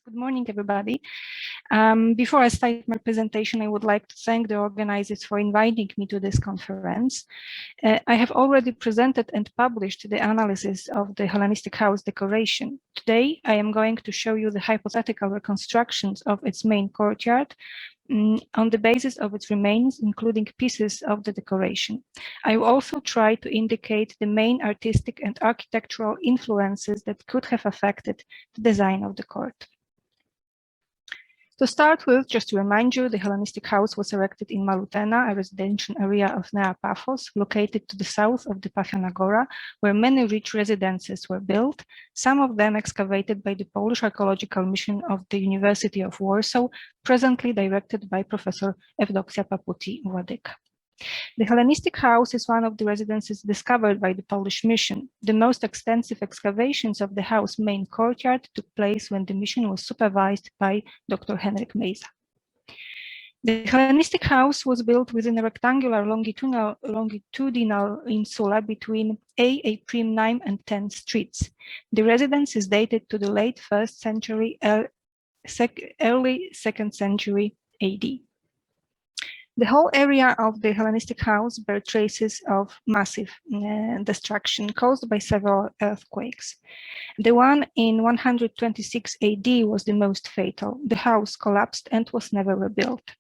Good morning, everybody. Before I start my presentation, I would like to thank the organizers for inviting me to this conference. I have already presented and published the analysis of the Hellenistic House decoration. Today, I am going to show you the hypothetical reconstructions of its main courtyard on the basis of its remains, including pieces of the decoration. I will also try to indicate the main artistic and architectural influences that could have affected the design of the court. To start with, just to remind you, the Hellenistic House was erected in Malutena, a residential area of Nea Paphos, located to the south of the Paphian Agora, where many rich residences were built, some of them excavated by the Polish Archaeological Mission of the University of Warsaw, presently directed by Professor Ewdoksia Paputi-Władyka. The Hellenistic House is one of the residences discovered by the Polish mission. The most extensive excavations of the house main courtyard took place when the mission was supervised by Dr. Henryk Mejza. The Hellenistic House was built within a rectangular longitudinal insula between A', 9 and 10 streets. The residence is dated to the late 1st century, early 2nd century AD. The whole area of the Hellenistic House bear traces of massive destruction caused by several earthquakes. The one in 126 AD was the most fatal. The house collapsed and was never rebuilt.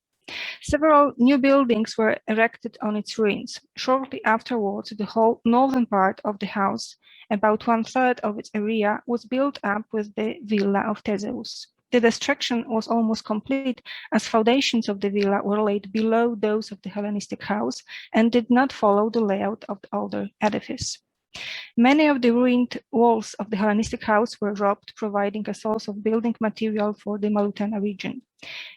Several new buildings were erected on its ruins. Shortly afterwards, the whole northern part of the house, about 1/3 of its area, was built up with the villa of Theseus. The destruction was almost complete, as foundations of the villa were laid below those of the Hellenistic House and did not follow the layout of the older edifice. Many of the ruined walls of the Hellenistic House were robbed, providing a source of building material for the Malutena region.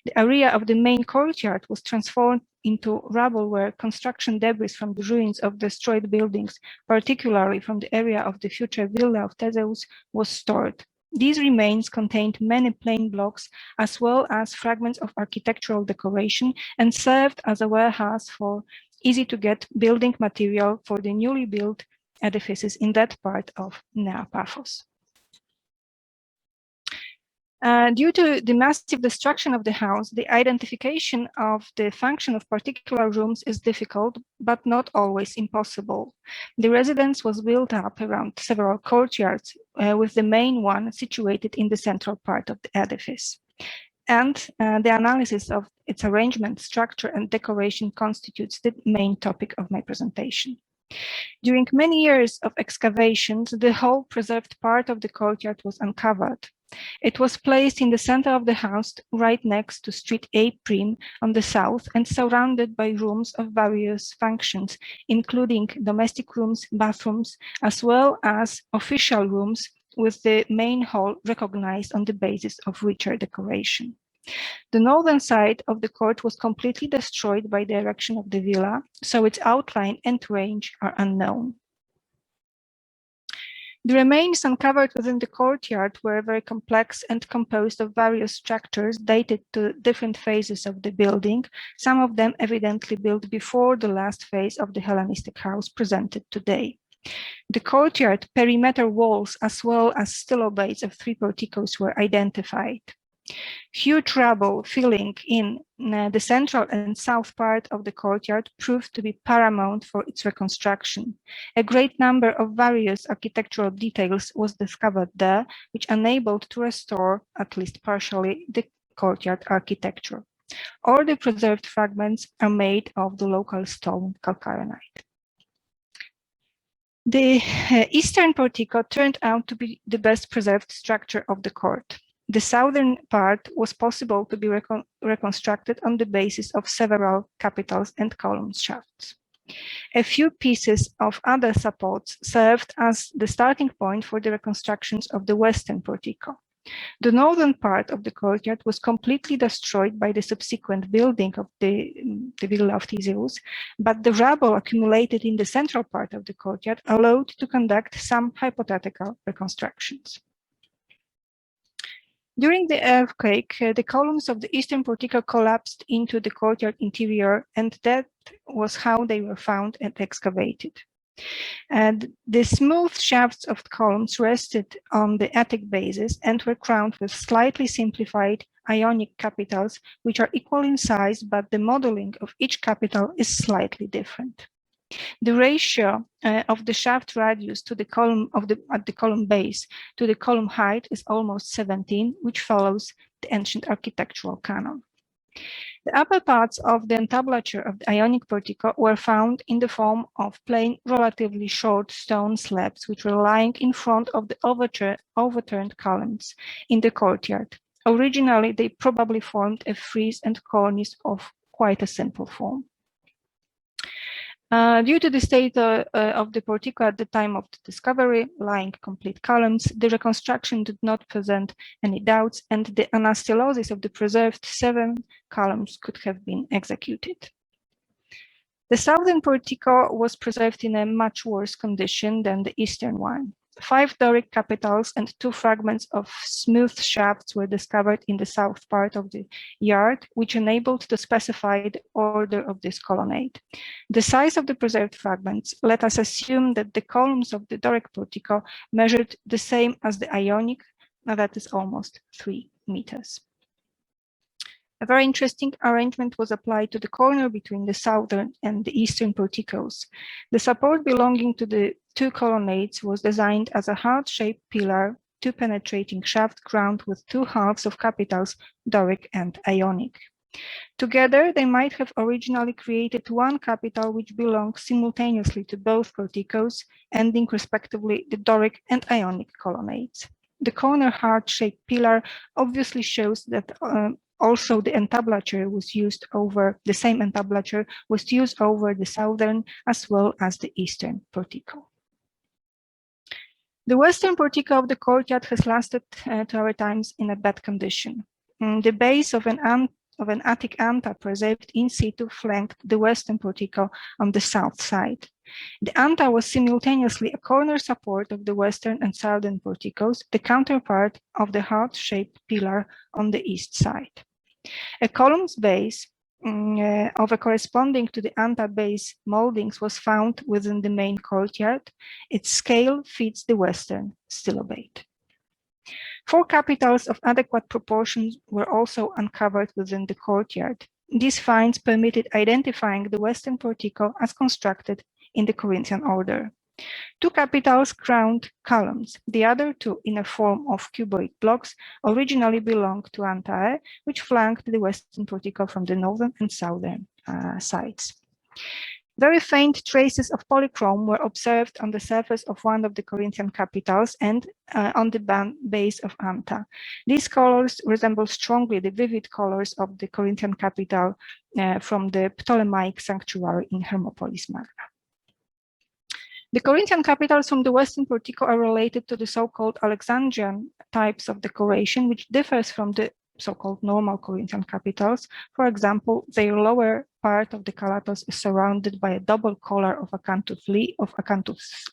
The area of the main courtyard was transformed into rubble, where construction debris from the ruins of destroyed buildings, particularly from the area of the future villa of Theseus, was stored. These remains contained many plain blocks as well as fragments of architectural decoration and served as a warehouse for easy-to-get building material for the newly built edifices in that part of Nea Paphos. Due to the massive destruction of the house, the identification of the function of particular rooms is difficult, but not always impossible. The residence was built up around several courtyards, with the main one situated in the central part of the edifice. And the analysis of its arrangement, structure, and decoration constitutes the main topic of my presentation. During many years of excavations, the whole preserved part of the courtyard was uncovered. It was placed in the center of the house, right next to Street A' on the south, and surrounded by rooms of various functions, including domestic rooms, bathrooms, as well as official rooms, with the main hall recognized on the basis of richer decoration. The northern side of the court was completely destroyed by the erection of the villa, so its outline and range are unknown. The remains uncovered within the courtyard were very complex and composed of various structures dated to different phases of the building, some of them evidently built before the last phase of the Hellenistic House presented today. The courtyard perimeter walls, as well as stilobates of 3 porticos, were identified. Huge rubble filling in the central and south part of the courtyard proved to be paramount for its reconstruction. A great number of various architectural details was discovered there, which enabled to restore, at least partially, the courtyard architecture. All the preserved fragments are made of the local stone calcarenite. The eastern portico turned out to be the best preserved structure of the court. The southern part was possible to be reconstructed on the basis of several capitals and column shafts. A few pieces of other supports served as the starting point for the reconstructions of the western portico. The northern part of the courtyard was completely destroyed by the subsequent building of the villa of Theseus, but the rubble accumulated in the central part of the courtyard allowed to conduct some hypothetical reconstructions. During the earthquake, the columns of the eastern portico collapsed into the courtyard interior, and that was how they were found and excavated. And the smooth shafts of columns rested on the Attic bases and were crowned with slightly simplified Ionic capitals, which are equal in size, but the modeling of each capital is slightly different. The ratio of the shaft radius to the column at the column base to the column height is almost 17, which follows the ancient architectural canon. The upper parts of the entablature of the Ionic portico were found in the form of plain, relatively short stone slabs, which were lying in front of the overturned columns in the courtyard. Originally, they probably formed a frieze and cornice of quite a simple form. Due to the state of the portico at the time of the discovery, lying complete columns, the reconstruction did not present any doubts, and the anastylosis of the preserved 7 columns could have been executed. The southern portico was preserved in a much worse condition than the eastern one. 5 Doric capitals and 2 fragments of smooth shafts were discovered in the south part of the yard, which enabled the specified order of this colonnade. The size of the preserved fragments let us assume that the columns of the Doric portico measured the same as the Ionic, that is almost 3 meters. A very interesting arrangement was applied to the corner between the southern and the eastern porticos. The support belonging to the 2 colonnades was designed as a heart-shaped pillar, 2 penetrating shaft crowned with 2 halves of capitals, Doric and Ionic. Together, they might have originally created 1 capital which belonged simultaneously to both porticos, ending respectively the Doric and Ionic colonnades. The corner heart-shaped pillar obviously shows that also the entablature was used over, the same entablature was used over the southern as well as the eastern portico. The western portico of the courtyard has lasted to our times in a bad condition. The base of an Attic anta preserved in situ flanked the western portico on the south side. The anta was simultaneously a corner support of the western and southern porticos, the counterpart of the heart-shaped pillar on the east side. A column's base of a corresponding to the anta base moldings was found within the main courtyard. Its scale fits the western stylobate. 4 capitals of adequate proportions were also uncovered within the courtyard. These finds permitted identifying the western portico as constructed in the Corinthian order. 2 capitals crowned columns. The other 2, in a form of cuboid blocks, originally belonged to antae, which flanked the western portico from the northern and southern sides. Very faint traces of polychrome were observed on the surface of one of the Corinthian capitals and on the base of anta. These colors resemble strongly the vivid colors of the Corinthian capital from the Ptolemaic sanctuary in Hermopolis Magna. The Corinthian capitals from the western portico are related to the so-called Alexandrian types of decoration, which differs from the so-called normal Corinthian capitals. For example, their lower part of the calatos is surrounded by a double collar of acanthus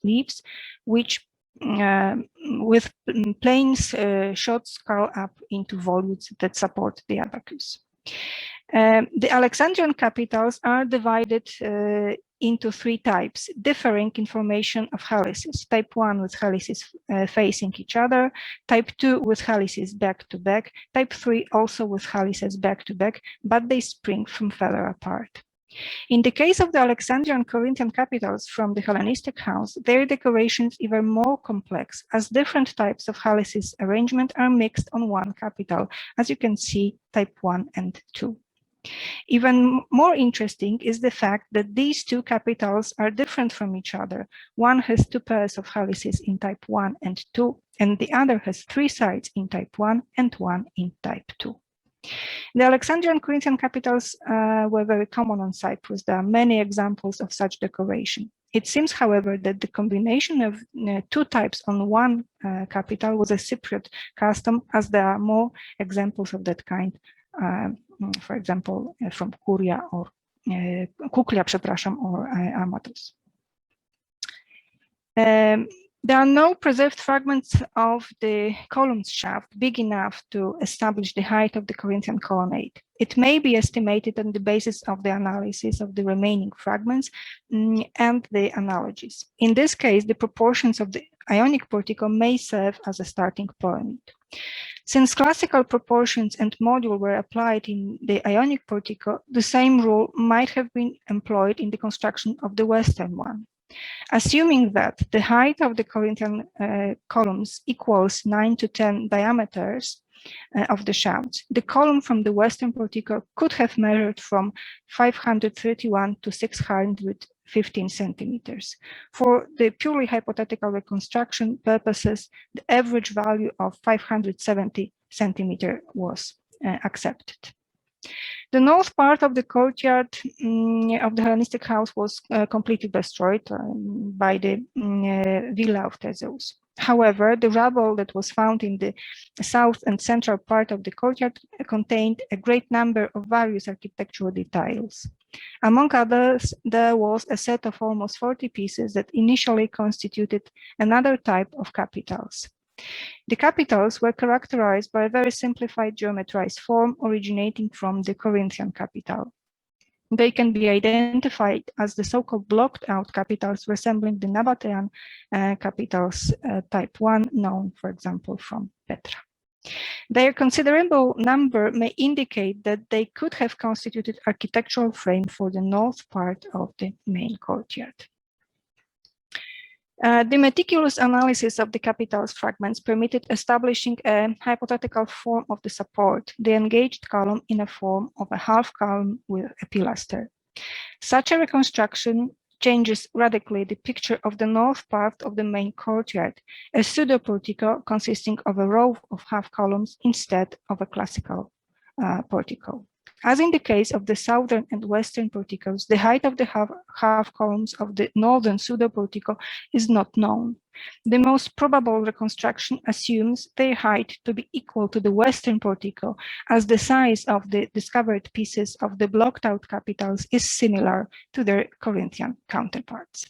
leaves, which with planes shots curl up into volutes that support the abacus. The Alexandrian capitals are divided into 3 types, differing in formation of helices. Type 1 with helices facing each other, type 2 with helices back to back, type 3 also with helices back to back, but they spring from further apart. In the case of the Alexandrian Corinthian capitals from the Hellenistic House, their decorations even more complex, as different types of helices arrangement are mixed on one capital, as you can see, type 1 and 2. Even more interesting is the fact that these 2 capitals are different from each other. One has 2 pairs of helices in type 1 and 2, and the other has 3 sides in type 1 and 1 in type 2. The Alexandrian Corinthian capitals were very common on Cyprus. There are many examples of such decoration. It seems, however, that the combination of 2 types on one capital was a Cypriot custom, as there are more examples of that kind, for example, from Kuklia or Amatos. There are no preserved fragments of the column shaft big enough to establish the height of the Corinthian colonnade. It may be estimated on the basis of the analysis of the remaining fragments and the analogies. In this case, the proportions of the Ionic portico may serve as a starting point. Since classical proportions and module were applied in the Ionic portico, the same rule might have been employed in the construction of the Western one. Assuming that the height of the Corinthian columns equals 9 to 10 diameters of the shafts, the column from the Western portico could have measured from 531 to 615 centimeters. For the purely hypothetical reconstruction purposes, the average value of 570 centimeters was accepted. The north part of the courtyard of the Hellenistic house was completely destroyed by the Villa of Theseus. However, the rubble that was found in the south and central part of the courtyard contained a great number of various architectural details. Among others, there was a set of almost 40 pieces that initially constituted another type of capitals. The capitals were characterized by a very simplified geometrized form originating from the Corinthian capital. They can be identified as the so-called blocked-out capitals resembling the Nabatean capitals type 1, known, for example, from Petra. Their considerable number may indicate that they could have constituted architectural frame for the north part of the main courtyard. The meticulous analysis of the capitals fragments permitted establishing a hypothetical form of the support, the engaged column in a form of a half column with a pilaster. Such a reconstruction changes radically the picture of the north part of the main courtyard, a pseudo-portico consisting of a row of half columns instead of a classical portico. As in the case of the southern and western porticos, the height of the half columns of the northern pseudo-portico is not known. The most probable reconstruction assumes their height to be equal to the western portico, as the size of the discovered pieces of the blocked-out capitals is similar to their Corinthian counterparts.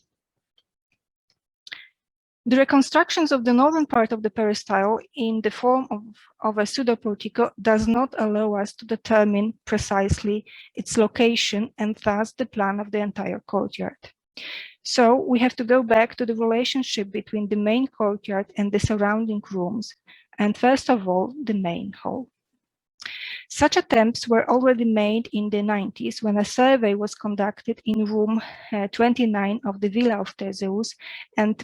The reconstructions of the northern part of the peristyle in the form of a pseudo-portico does not allow us to determine precisely its location and thus the plan of the entire courtyard. So we have to go back to the relationship between the main courtyard and the surrounding rooms, and first of all, the main hall. Such attempts were already made in the 90s when a survey was conducted in room 29 of the Villa of Theseus, and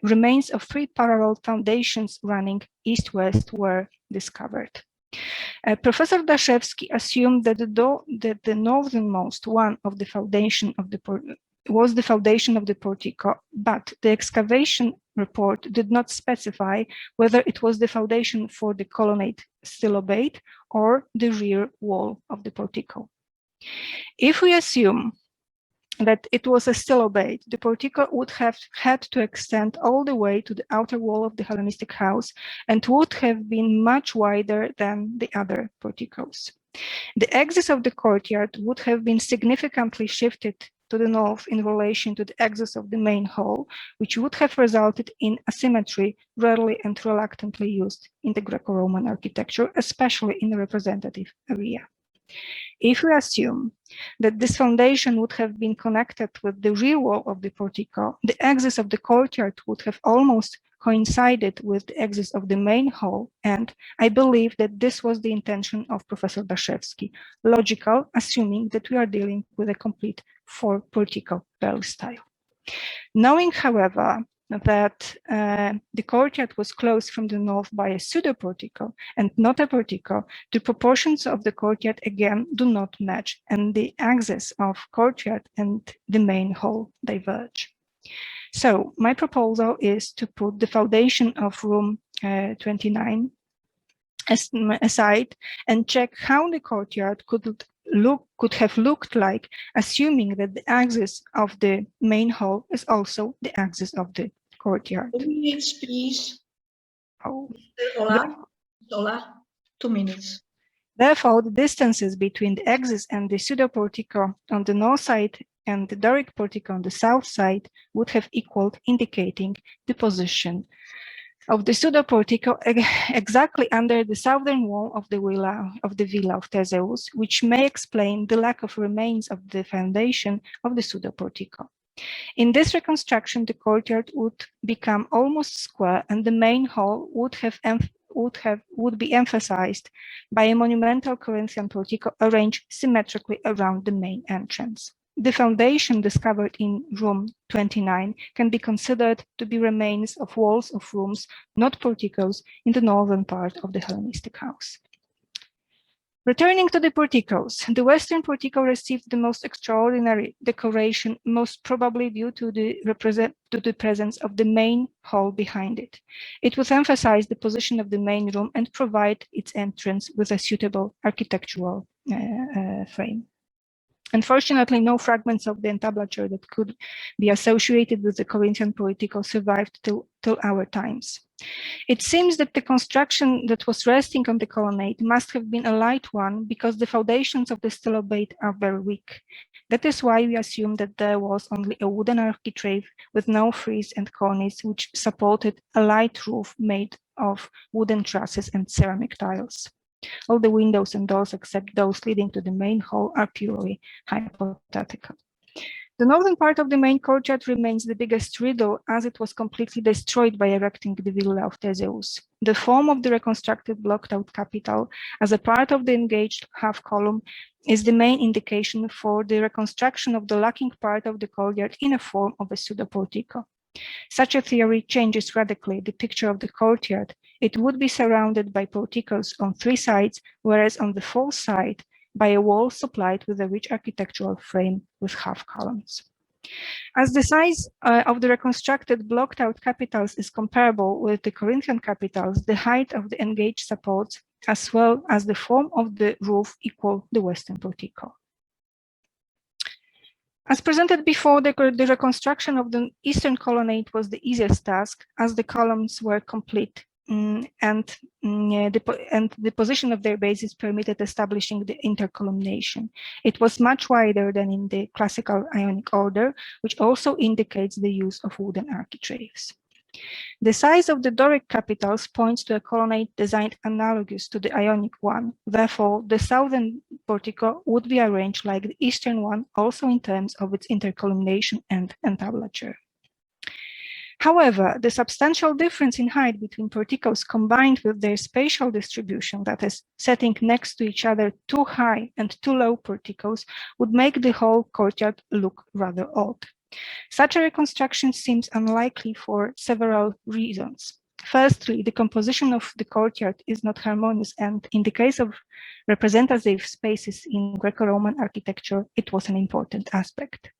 remains of 3 parallel foundations running east-west were discovered. Professor Daszewski assumed that the northernmost one of the foundation of the was the foundation of the portico, but the excavation report did not specify whether it was the foundation for the colonnade stylobate or the rear wall of the portico. If we assume that it was a stylobate, the portico would have had to extend all the way to the outer wall of the Hellenistic house and would have been much wider than the other porticos. The axis of the courtyard would have been significantly shifted to the north in relation to the axis of the main hall, which would have resulted in asymmetry rarely and reluctantly used in the Greco-Roman architecture, especially in the representative area. If we assume that this foundation would have been connected with the rear wall of the portico, the axis of the courtyard would have almost coincided with the axis of the main hall, and I believe that this was the intention of Professor Daszewski, logical, assuming that we are dealing with a complete 4-portico peristyle. Knowing, however, that the courtyard was closed from the north by a pseudo-portico and not a portico, the proportions of the courtyard again do not match, and the axis of courtyard and the main hall diverge. So my proposal is to put the foundation of room 29 aside and check how the courtyard could have looked like, assuming that the axis of the main hall is also the axis of the courtyard. 2 minutes, please. Oh. Ola, 2 minutes. Therefore, the distances between the axis and the pseudo-portico on the north side and the Doric portico on the south side would have equaled, indicating the position of the pseudo-portico exactly under the southern wall of the villa of Theseus, which may explain the lack of remains of the foundation of the pseudo-portico. In this reconstruction, the courtyard would become almost square, and the main hall would be emphasized by a monumental Corinthian portico arranged symmetrically around the main entrance. The foundation discovered in room 29 can be considered to be remains of walls of rooms, not porticos, in the northern part of the Hellenistic house. Returning to the porticos, the western portico received the most extraordinary decoration, most probably due to the presence of the main hall behind it. It would emphasize the position of the main room and provide its entrance with a suitable architectural frame. Unfortunately, no fragments of the entablature that could be associated with the Corinthian portico survived till our times. It seems that the construction that was resting on the colonnade must have been a light one because the foundations of the stelobate are very weak. That is why we assume that there was only a wooden architrave with no frieze and cornice, which supported a light roof made of wooden trusses and ceramic tiles. All the windows and doors except those leading to the main hall are purely hypothetical. The northern part of the main courtyard remains the biggest riddle, as it was completely destroyed by erecting the villa of Theseus. The form of the reconstructed blocked-out capital as a part of the engaged half column is the main indication for the reconstruction of the lacking part of the courtyard in a form of a pseudo-portico. Such a theory changes radically the picture of the courtyard. It would be surrounded by porticos on three sides, whereas on the fourth side, by a wall supplied with a rich architectural frame with half columns. As the size of the reconstructed blocked-out capitals is comparable with the Corinthian capitals, the height of the engaged supports, as well as the form of the roof, equal the western portico. As presented before, the reconstruction of the eastern colonnade was the easiest task, as the columns were complete and the position of their bases permitted establishing the intercolumniation. It was much wider than in the classical Ionic order, which also indicates the use of wooden architraves. The size of the Doric capitals points to a colonnade designed analogous to the Ionic one. Therefore, the southern portico would be arranged like the eastern one, also in terms of its intercolumniation and entablature. However, the substantial difference in height between porticos combined with their spatial distribution, that is, setting next to each other too high and too low porticos, would make the whole courtyard look rather odd. Such a reconstruction seems unlikely for several reasons. Firstly, the composition of the courtyard is not harmonious, and in the case of representative spaces in Greco-Roman architecture, it was an important aspect.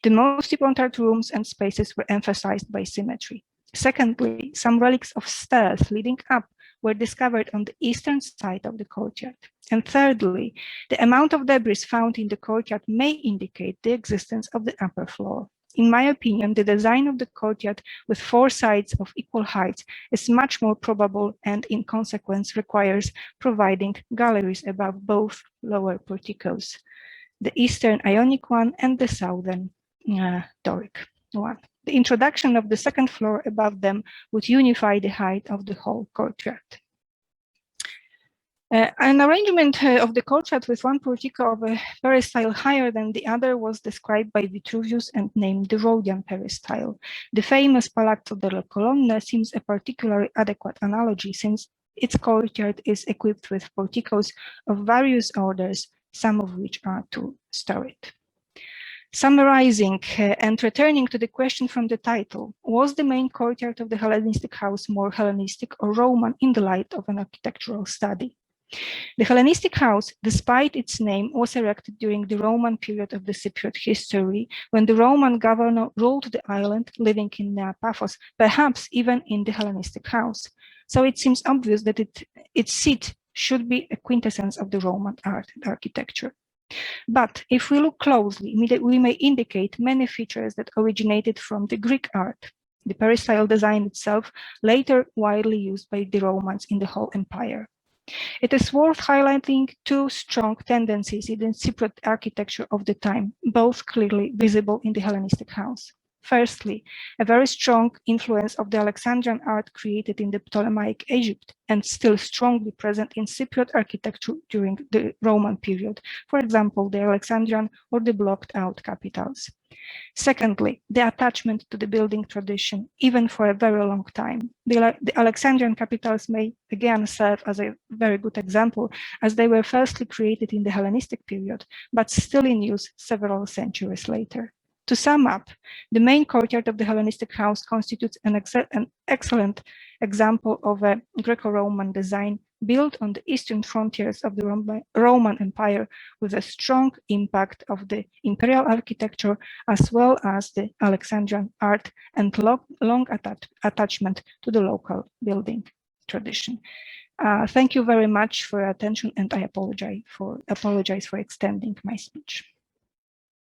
The most important rooms and spaces were emphasized by symmetry. Secondly, some relics of stairs leading up were discovered on the eastern side of the courtyard. And thirdly, the amount of debris found in the courtyard may indicate the existence of the upper floor. In my opinion, the design of the courtyard with four sides of equal height is much more probable and in consequence requires providing galleries above both lower porticos, the eastern Ionic one and the southern Doric one. The introduction of the second floor above them would unify the height of the whole courtyard. An arrangement of the courtyard with one portico of a peristyle higher than the other was described by Vitruvius and named the Rhodian peristyle. The famous Palazzo delle Colonne seems a particularly adequate analogy, since its courtyard is equipped with porticos of various orders, some of which are two-storied. Summarizing and returning to the question from the title, was the main courtyard of the Hellenistic house more Hellenistic or Roman in the light of an architectural study? The Hellenistic house, despite its name, was erected during the Roman period of the Cypriot history, when the Roman governor ruled the island, living in Nea Paphos, perhaps even in the Hellenistic house. So it seems obvious that its seat should be a quintessence of the Roman art and architecture. But if we look closely, we may indicate many features that originated from the Greek art, the peristyle design itself, later widely used by the Romans in the whole empire. It is worth highlighting two strong tendencies in the Cypriot architecture of the time, both clearly visible in the Hellenistic House. Firstly, a very strong influence of the Alexandrian art created in the Ptolemaic Egypt and still strongly present in Cypriot architecture during the Roman period, for example, the Alexandrian or the blocked out capitals. Secondly, the attachment to the building tradition, even for a very long time. The Alexandrian capitals may again serve as a very good example, as they were firstly created in the Hellenistic period, but still in use several centuries later. To sum up, the main courtyard of the Hellenistic House constitutes an excellent example of a Greco-Roman design built on the eastern frontiers of the Roman Empire, with a strong impact of the imperial architecture as well as the Alexandrian art and long attachment to the local building tradition. Thank you very much for your attention, and I apologize for extending my speech.